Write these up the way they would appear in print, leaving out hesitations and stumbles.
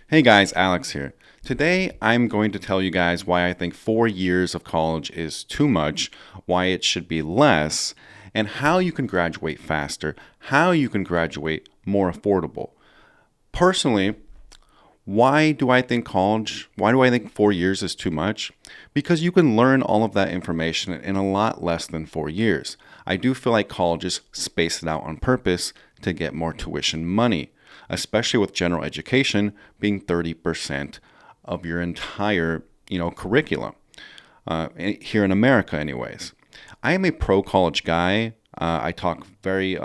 Hey guys, Alex here. Today I'm going to tell you guys why I think 4 years of college is too much, why it should be less, and how you can graduate faster, how you can graduate more affordable. Personally, why do I think 4 years is too much? Because you can learn all of that information in a lot less than 4 years. I do feel like colleges space it out on purpose to get more tuition money, especially with general education being 30% of your entire, curriculum. Here in America, anyways. I am a pro college guy. I talk very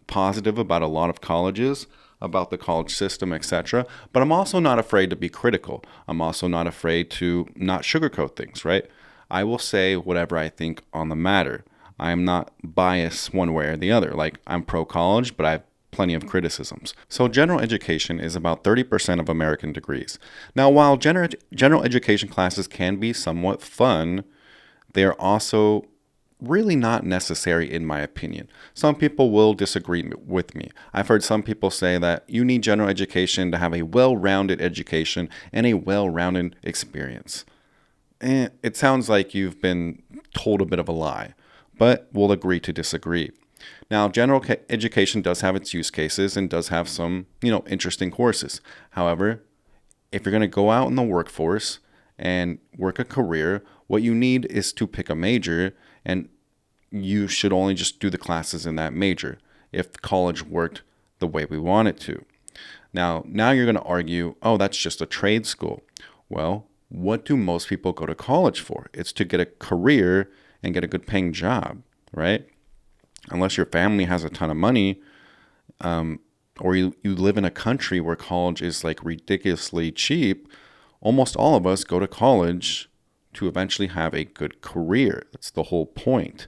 positive about a lot of colleges, about the college system, etc. But I'm also not afraid to be critical. I'm also not afraid to not sugarcoat things, right? I will say whatever I think on the matter. I am not biased one way or the other. Like, I'm pro college, but I have plenty of criticisms. So general education is about 30% of American degrees. Now, while general education classes can be somewhat fun, they are also really not necessary in my opinion. Some people will disagree with me. I've heard some people say that you need general education to have a well-rounded education and a well-rounded experience. It sounds like you've been told a bit of a lie, but we'll agree to disagree. Now, general education does have its use cases and does have some, interesting courses. However, if you're going to go out in the workforce and work a career, what you need is to pick a major, and you should only just do the classes in that major if college worked the way we want it to. Now you're going to argue, oh, that's just a trade school. Well, what do most people go to college for? It's to get a career and get a good paying job, right? Unless your family has a ton of money, or you live in a country where college is like ridiculously cheap, almost all of us go to college to eventually have a good career. That's the whole point.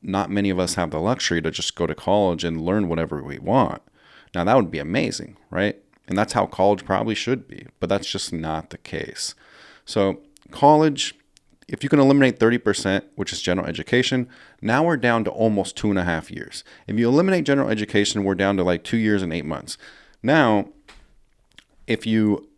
Not many of us have the luxury to just go to college and learn whatever we want. Now, that would be amazing, right? And that's how college probably should be, but that's just not the case. So college, if you can eliminate 30%, which is general education, now we're down to almost 2.5 years. If you eliminate general education, we're down to like 2 years and 8 months. Now, if you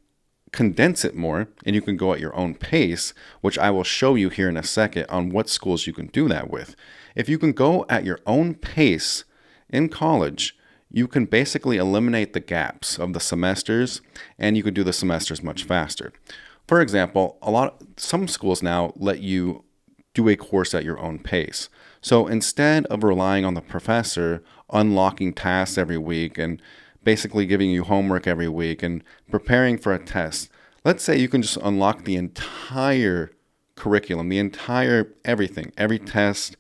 condense it more and you can go at your own pace, which I will show you here in a second on what schools you can do that with. If you can go at your own pace in college, you can basically eliminate the gaps of the semesters, and you can do the semesters much faster. For example, some schools now let you do a course at your own pace. So instead of relying on the professor unlocking tasks every week and basically giving you homework every week and preparing for a test, let's say you can just unlock the entire curriculum, the entire everything, every test,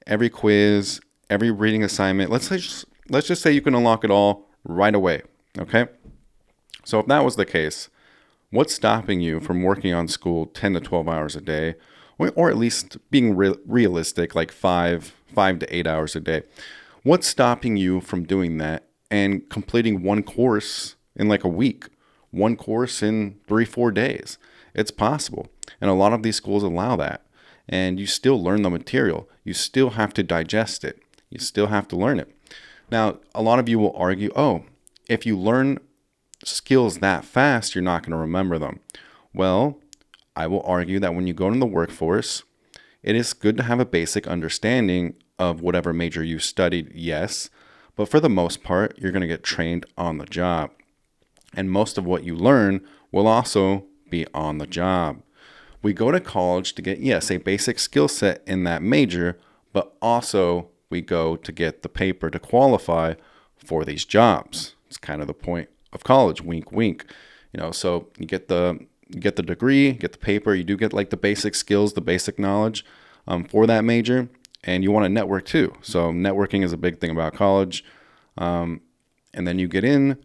every quiz, every reading assignment. Let's just say you can unlock it all right away, okay? So if that was the case, what's stopping you from working on school 10 to 12 hours a day, or at least being realistic, like 5 to 8 hours a day? What's stopping you from doing that and completing one course in like a week, one course in 3-4 days? It's possible. And a lot of these schools allow that. And you still learn the material. You still have to digest it. You still have to learn it. Now, a lot of you will argue, oh, if you learn skills that fast, you're not going to remember them. Well, I will argue that when you go into the workforce, it is good to have a basic understanding of whatever major you studied, yes, but for the most part, you're going to get trained on the job. And most of what you learn will also be on the job. We go to college to get, yes, a basic skill set in that major, but also we go to get the paper to qualify for these jobs. It's kind of the point of college, wink, wink. So you get the degree, get the paper, you do get like the basic skills, the basic knowledge for that major. And you want to network too. So networking is a big thing about college. And then you get into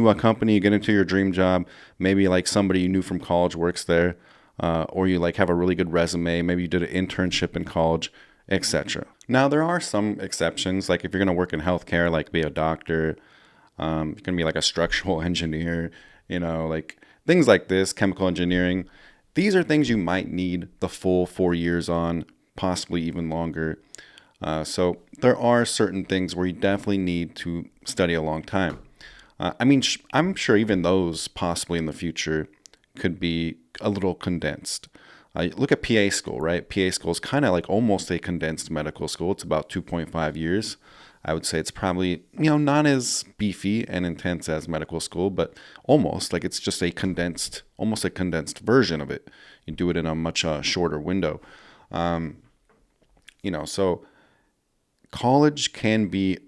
a company, you get into your dream job. Maybe like somebody you knew from college works there, or you like have a really good resume. Maybe you did an internship in college, etc. Now there are some exceptions. Like if you're going to work in healthcare, like be a doctor, you're going to be like a structural engineer, like things like this, chemical engineering. These are things you might need the full 4 years on, possibly even longer. So there are certain things where you definitely need to study a long time. I'm sure even those possibly in the future could be a little condensed. Look at PA school, right? PA school is kind of like almost a condensed medical school. It's about 2.5 years. I would say it's probably, not as beefy and intense as medical school, but almost like it's just almost a condensed version of it. You do it in a much shorter window. So college can be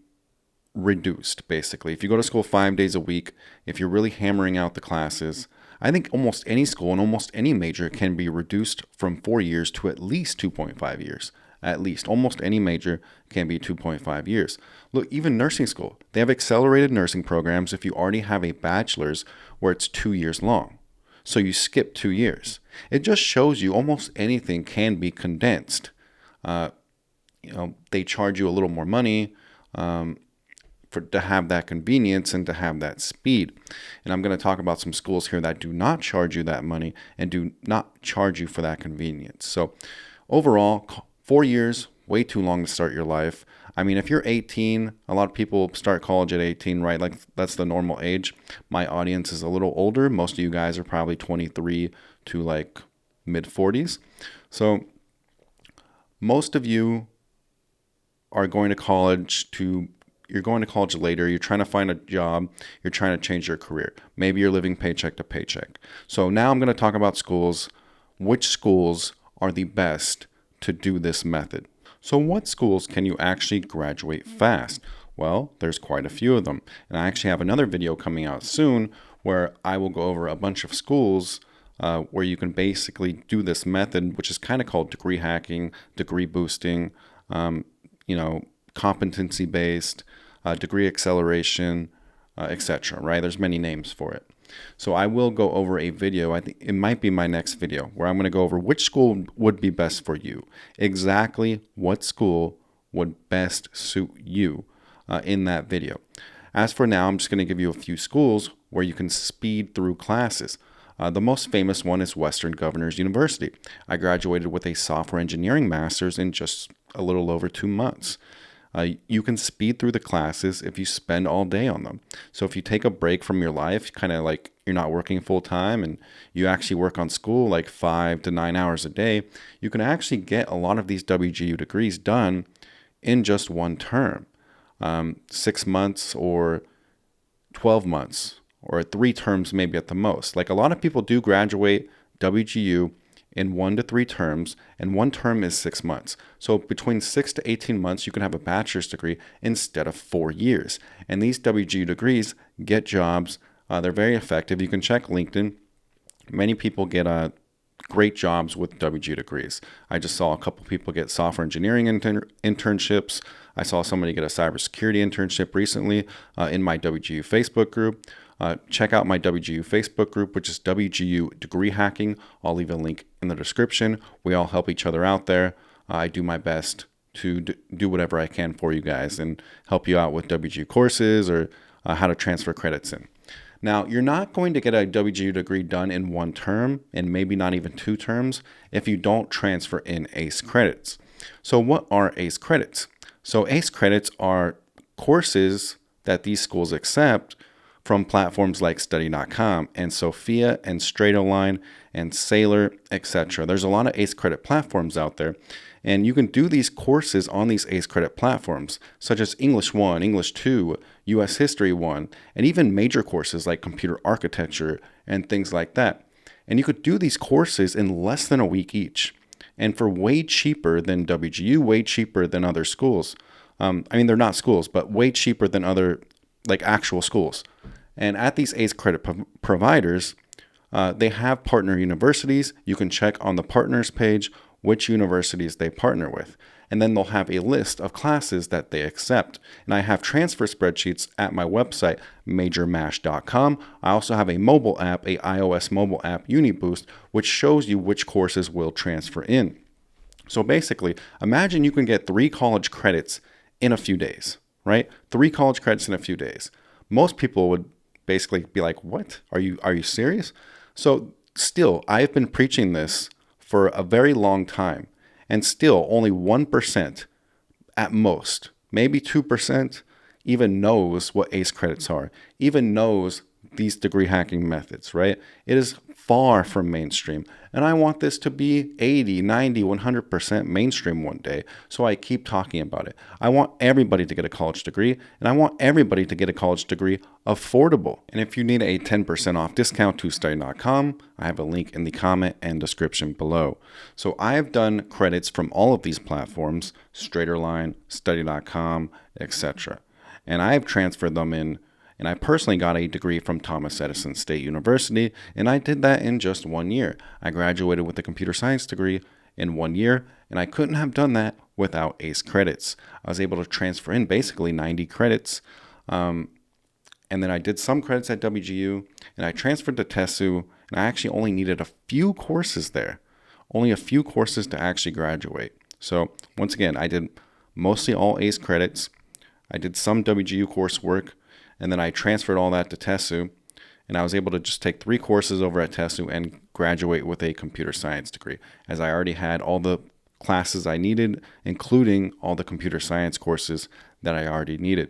reduced, basically. If you go to school 5 days a week, if you're really hammering out the classes, I think almost any school and almost any major can be reduced from 4 years to at least 2.5 years. At least. Almost any major can be 2.5 years. Look, even nursing school, they have accelerated nursing programs if you already have a bachelor's where it's 2 years long. So you skip 2 years. It just shows you almost anything can be condensed. They charge you a little more money to have that convenience and to have that speed. And I'm going to talk about some schools here that do not charge you that money and do not charge you for that convenience. So overall, 4 years, way too long to start your life. I mean, if you're 18, a lot of people start college at 18, right? Like that's the normal age. My audience is a little older. Most of you guys are probably 23 to like mid 40s. So most of you are going to college you're going to college later, you're trying to find a job, you're trying to change your career. Maybe you're living paycheck to paycheck. So now I'm going to talk about schools, which schools are the best to do this method. So what schools can you actually graduate fast? Well, there's quite a few of them. And I actually have another video coming out soon where I will go over a bunch of schools where you can basically do this method, which is kind of called degree hacking, degree boosting, competency-based, degree acceleration, etc. Right? There's many names for it. So I will go over a video, I think it might be my next video, where I'm going to go over which school would be best for you. Exactly what school would best suit you in that video. As for now, I'm just going to give you a few schools where you can speed through classes. The most famous one is Western Governors University. I graduated with a software engineering master's in just a little over 2 months. You can speed through the classes if you spend all day on them. So if you take a break from your life, kind of like you're not working full time and you actually work on school like 5 to 9 hours a day, you can actually get a lot of these WGU degrees done in just one term, 6 months or 12 months or 3 terms maybe at the most. Like a lot of people do graduate WGU in 1 to 3 terms, and 1 term is 6 months. So between 6 to 18 months, you can have a bachelor's degree instead of 4 years. And these WGU degrees get jobs. They're very effective. You can check LinkedIn. Many people get great jobs with WGU degrees. I just saw a couple people get software engineering internships. I saw somebody get a cybersecurity internship recently in my WGU Facebook group. Check out my WGU Facebook group, which is WGU Degree Hacking. I'll leave a link in the description. We all help each other out there. I do my best to do whatever I can for you guys and help you out with WGU courses or how to transfer credits in. Now, you're not going to get a WGU degree done in 1 term and maybe not even 2 terms if you don't transfer in ACE credits. So what are ACE credits? So ACE credits are courses that these schools accept from platforms like study.com and Sophia and Straight-O-Line and Sailor, etc. There's a lot of ACE credit platforms out there, and you can do these courses on these ACE credit platforms, such as English 1, English 2, US History 1, and even major courses like computer architecture and things like that. And you could do these courses in less than a week each, and for way cheaper than WGU, way cheaper than other schools. They're not schools, but way cheaper than other like actual schools. And at these ACE credit providers, they have partner universities. You can check on the partners page which universities they partner with. And then they'll have a list of classes that they accept. And I have transfer spreadsheets at my website, majormash.com. I also have a mobile app, a iOS mobile app, UniBoost, which shows you which courses will transfer in. So basically, imagine you can get 3 college credits in a few days, right? 3 college credits in a few days. Most people would basically be like, what? Are you serious? So still, I've been preaching this for a very long time, and still only 1% at most, maybe 2% even knows what ACE credits are, even knows these degree hacking methods, right? It is far from mainstream. And I want this to be 80, 90, 100% mainstream one day. So I keep talking about it. I want everybody to get a college degree, and I want everybody to get a college degree affordable. And if you need a 10% off discount to study.com, I have a link in the comment and description below. So I have done credits from all of these platforms, Straighterline, study.com, etc. And I have transferred them in. And I personally got a degree from Thomas Edison State University, and I did that in just 1 year. I graduated with a computer science degree in 1 year, and I couldn't have done that without ACE credits. I was able to transfer in basically 90 credits, and then I did some credits at WGU, and I transferred to TESU, and I actually only needed a few courses there, only a few courses to actually graduate. So once again, I did mostly all ACE credits. I did some WGU coursework, and then I transferred all that to TESU, and I was able to just take 3 courses over at TESU and graduate with a computer science degree, as I already had all the classes I needed, including all the computer science courses that I already needed.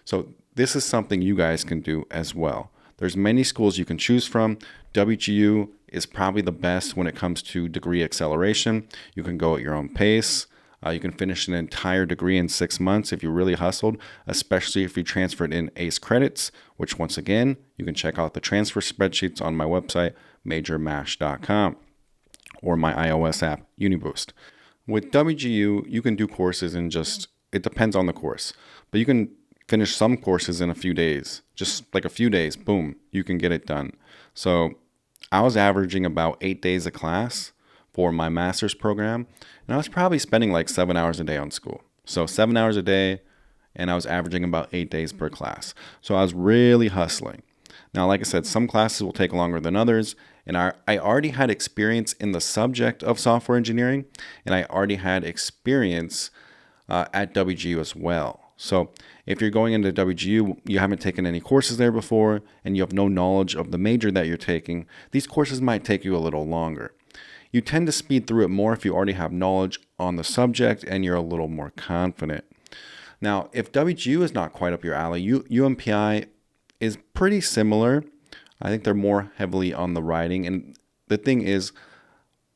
So this is something you guys can do as well. There's many schools you can choose from. WGU is probably the best when it comes to degree acceleration. You can go at your own pace. You can finish an entire degree in 6 months if you really hustled, especially if you transferred in ACE credits, which once again, you can check out the transfer spreadsheets on my website, majormash.com, or my iOS app, UniBoost. With WGU, you can do courses in it depends on the course, but you can finish some courses in a few days, just like a few days, boom, you can get it done. So I was averaging about 8 days a class for my master's program, and I was probably spending like 7 hours a day on school. So 7 hours a day, and I was averaging about 8 days per class. So I was really hustling. Now, like I said, some classes will take longer than others, and I already had experience in the subject of software engineering, and I already had experience at WGU as well. So if you're going into WGU, you haven't taken any courses there before, and you have no knowledge of the major that you're taking, these courses might take you a little longer. You tend to speed through it more if you already have knowledge on the subject and you're a little more confident. Now, if WGU is not quite up your alley, UMPI is pretty similar. I think they're more heavily on the writing. And the thing is,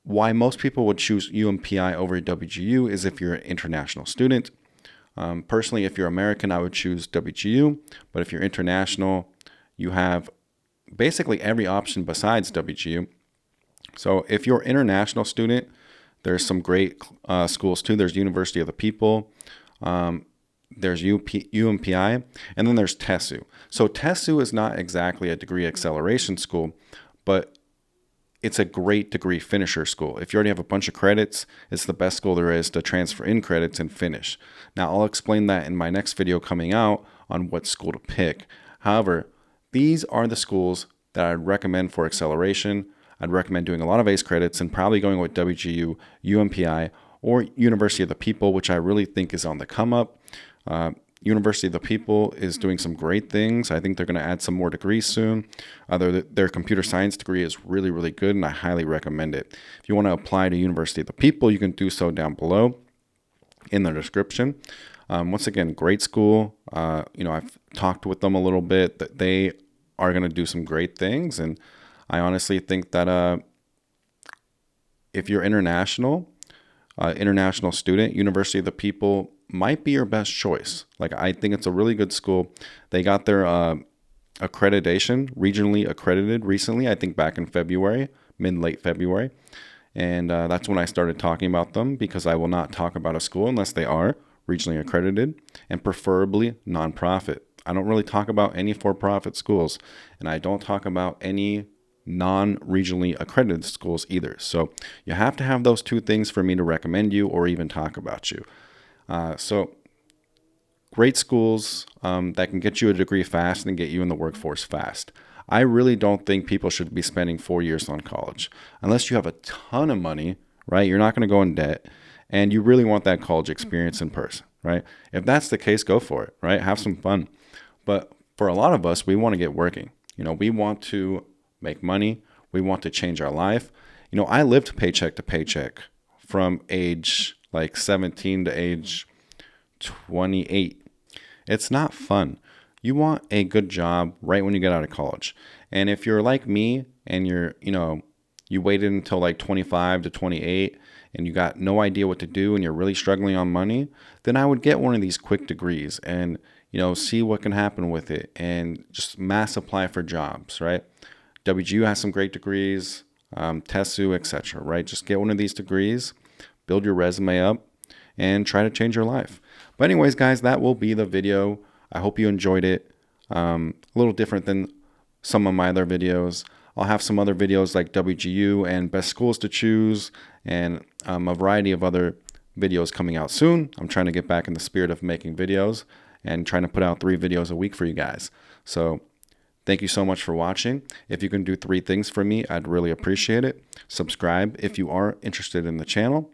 why most people would choose UMPI over WGU is if you're an international student. Personally, if you're American, I would choose WGU. But if you're international, you have basically every option besides WGU. So if you're an international student, there's some great schools too. There's University of the People, there's UMPI, and then there's TESU. So TESU is not exactly a degree acceleration school, but it's a great degree finisher school. If you already have a bunch of credits, it's the best school there is to transfer in credits and finish. Now, I'll explain that in my next video coming out on what school to pick. However, these are the schools that I'd recommend for acceleration. I'd recommend doing a lot of ACE credits and probably going with WGU, UMPI, or University of the People, which I really think is on the come up. University of the People is doing some great things. I think they're going to add some more degrees soon. Their computer science degree is really, really good, and I highly recommend it. If you want to apply to University of the People, you can do so down below in the description. Once again, great school. I've talked with them a little bit. That they are going to do some great things, and I honestly think that if you're international student, University of the People might be your best choice. Like, I think it's a really good school. They got their accreditation, regionally accredited recently, I think back in February, late February. And that's when I started talking about them, because I will not talk about a school unless they are regionally accredited and preferably nonprofit. I don't really talk about any for-profit schools, and I don't talk about any non-regionally accredited schools either. So you have to have those two things for me to recommend you or even talk about you. So great schools that can get you a degree fast and get you in the workforce fast. I really don't think people should be spending 4 years on college unless you have a ton of money, right? You're not going to go in debt and you really want that college experience in person, right? If that's the case, go for it, right? Have some fun. But for a lot of us, we want to get working. We want to make money. We want to change our life. I lived paycheck to paycheck from age like 17 to age 28. It's not fun. You want a good job right when you get out of college. And if you're like me and you waited until like 25 to 28 and you got no idea what to do and you're really struggling on money, then I would get one of these quick degrees and, see what can happen with it and just mass apply for jobs, right? WGU has some great degrees, TESU, etc., right? Just get one of these degrees, build your resume up, and try to change your life. But anyways, guys, that will be the video. I hope you enjoyed it. A little different than some of my other videos. I'll have some other videos like WGU and best schools to choose and a variety of other videos coming out soon. I'm trying to get back in the spirit of making videos and trying to put out 3 videos a week for you guys. So thank you so much for watching. If you can do 3 things for me, I'd really appreciate it. Subscribe if you are interested in the channel.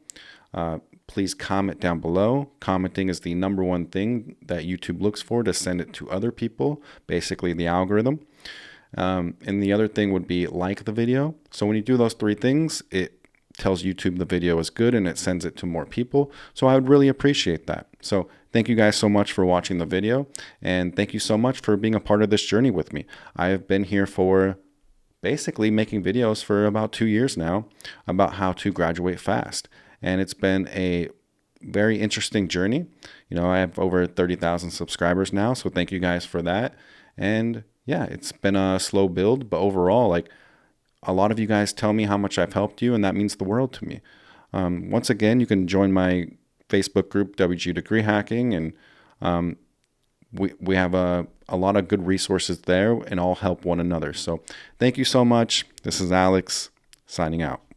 Please comment down below. Commenting is the #1 thing that YouTube looks for to send it to other people, basically the algorithm. And the other thing would be like the video. So when you do those 3 things, it tells YouTube the video is good and it sends it to more people. So I would really appreciate that. So thank you guys so much for watching the video. And thank you so much for being a part of this journey with me. I have been here for basically making videos for about 2 years now about how to graduate fast. And it's been a very interesting journey. I have over 30,000 subscribers now, so thank you guys for that. And yeah, it's been a slow build, but overall, like a lot of you guys tell me how much I've helped you, and that means the world to me. Once again, you can join my Facebook group, WGU Degree Hacking, and we have a lot of good resources there and all help one another. So thank you so much. This is Alex signing out.